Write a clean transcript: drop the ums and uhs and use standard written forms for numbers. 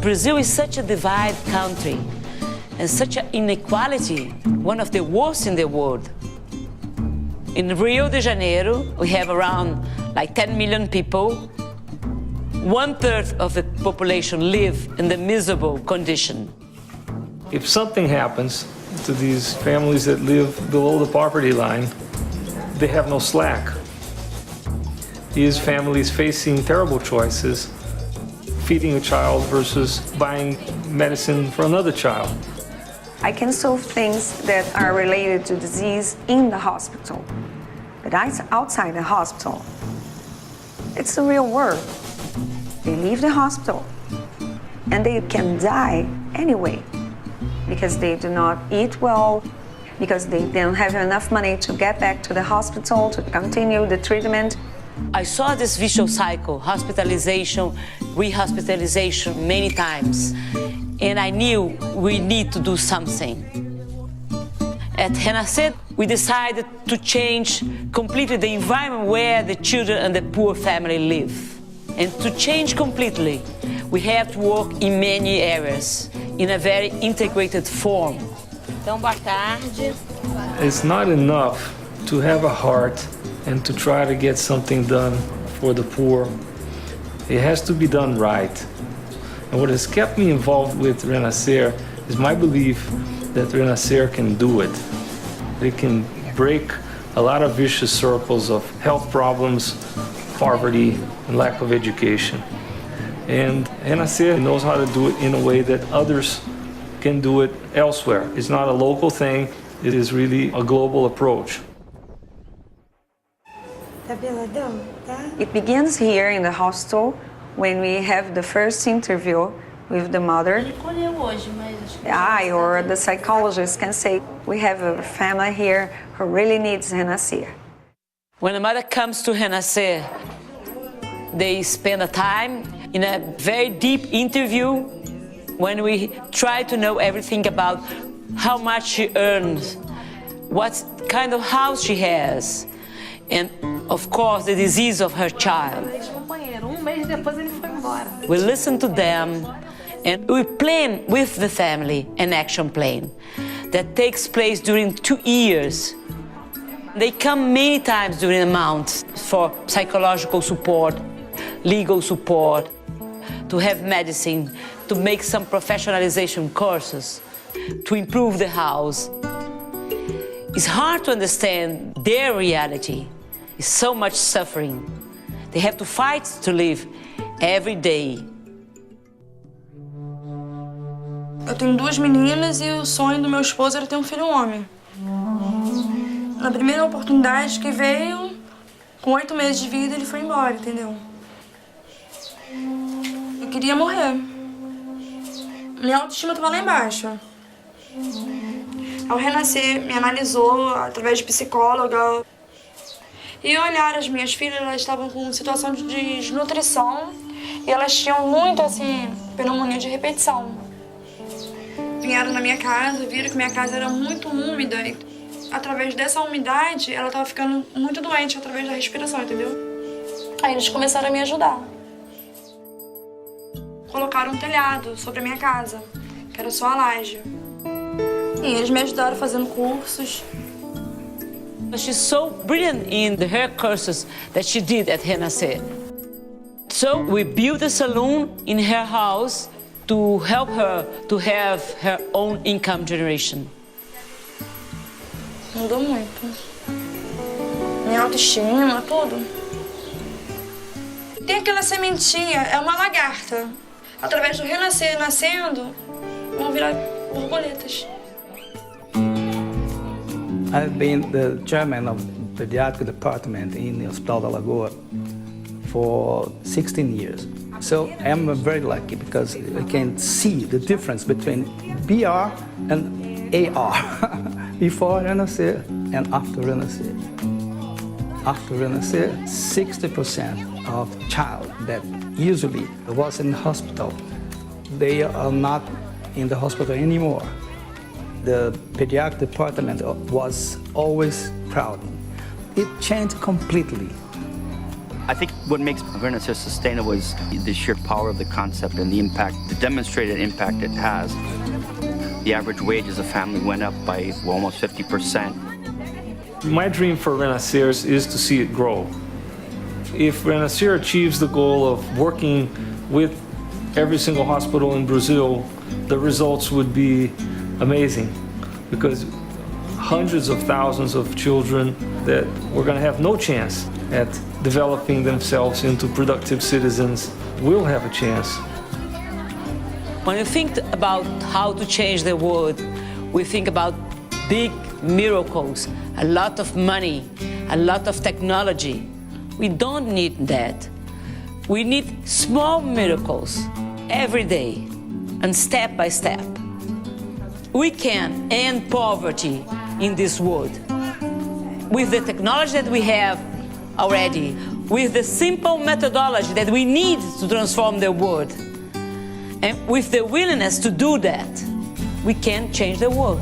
Brazil is such a divided country and such an inequality, one of the worst in the world. In Rio de Janeiro, we have around like 10 million people. 1/3 of the population live in the miserable condition. If something happens to these families that live below the poverty line, they have no slack. These families facing terrible choices, feeding a child versus buying medicine for another child. I can solve things that are related to disease in the hospital, but outside the hospital, it's the real world. They leave the hospital and they can die anyway because they do not eat well, because they don't have enough money to get back to the hospital to continue the treatment. I saw this vicious cycle, hospitalization, rehospitalization many times, and I knew we need to do something. At Renascer, we decided to change completely the environment where the children and the poor family live. And to change completely, we have to work in many areas, in a very integrated form. Então, boa tarde. It's not enough to have a heart and to try to get something done for the poor. It has to be done right. And what has kept me involved with Renascer is my belief that Renascer can do it. It can break a lot of vicious circles of health problems, poverty, and lack of education. And Renascer knows how to do it in a way that others can do it elsewhere. It's not a local thing, it is really a global approach. It begins here in the hospital when we have the first interview with the mother. Or the psychologist can say, we have a family here who really needs Renascer. When a mother comes to Renascer, they spend a time in a very deep interview when we try to know everything about how much she earns, what kind of house she has, and of course the disease of her child. We listen to them and we plan with the family an action plan that takes place during 2 years. They come many times during a month for psychological support, legal support, to have medicine, to make some professionalization courses, to improve the house. It's hard to understand their reality. It's so much suffering. They have to fight to live every day. Eu tenho 2 meninas e o sonho do meu esposo era ter um filho homem. Na primeira oportunidade que veio, com 8 meses de vida, ele foi embora, entendeu? Eu queria morrer. Minha autoestima estava lá embaixo. Ao Renascer, me analisou através de psicóloga. E olhar as minhas filhas, elas estavam com situação de desnutrição e elas tinham muito, assim, pneumonia de repetição. Vieram na minha casa, viram que minha casa era muito úmida. E, através dessa umidade, ela estava ficando muito doente através da respiração, entendeu? Aí eles começaram a me ajudar. Colocaram um telhado sobre a minha casa, que era só a laje. E eles me ajudaram fazendo cursos. She's so brilliant in her courses that she did at Renascer. So we built a salon in her house to help her to have her own income generation. Mudou muito. Minha autoestima, tudo. Tem aquela sementinha, é uma lagarta. Através do Renascer nascendo, vão virar borboletas. I've been the chairman of the pediatric department in the Hospital da Lagoa for 16 years. So I'm very lucky because I can see the difference between BR and AR, before Renascer and after Renascer. After Renascer, 60% of child that usually was in the hospital, they are not in the hospital anymore. The pediatric department was always crowded. It changed completely. I think what makes Renaissance sustainable is the sheer power of the concept and the impact, the demonstrated impact it has. The average wage as a family went up by almost 50%. My dream for Renaissance is to see it grow. If Renaissance achieves the goal of working with every single hospital in Brazil, the results would be amazing, because hundreds of thousands of children that were going to have no chance at developing themselves into productive citizens will have a chance. When we think about how to change the world, we think about big miracles, a lot of money, a lot of technology. We don't need that. We need small miracles every day and step by step. We can end poverty in this world with the technology that we have already, with the simple methodology that we need to transform the world. And with the willingness to do that, we can change the world.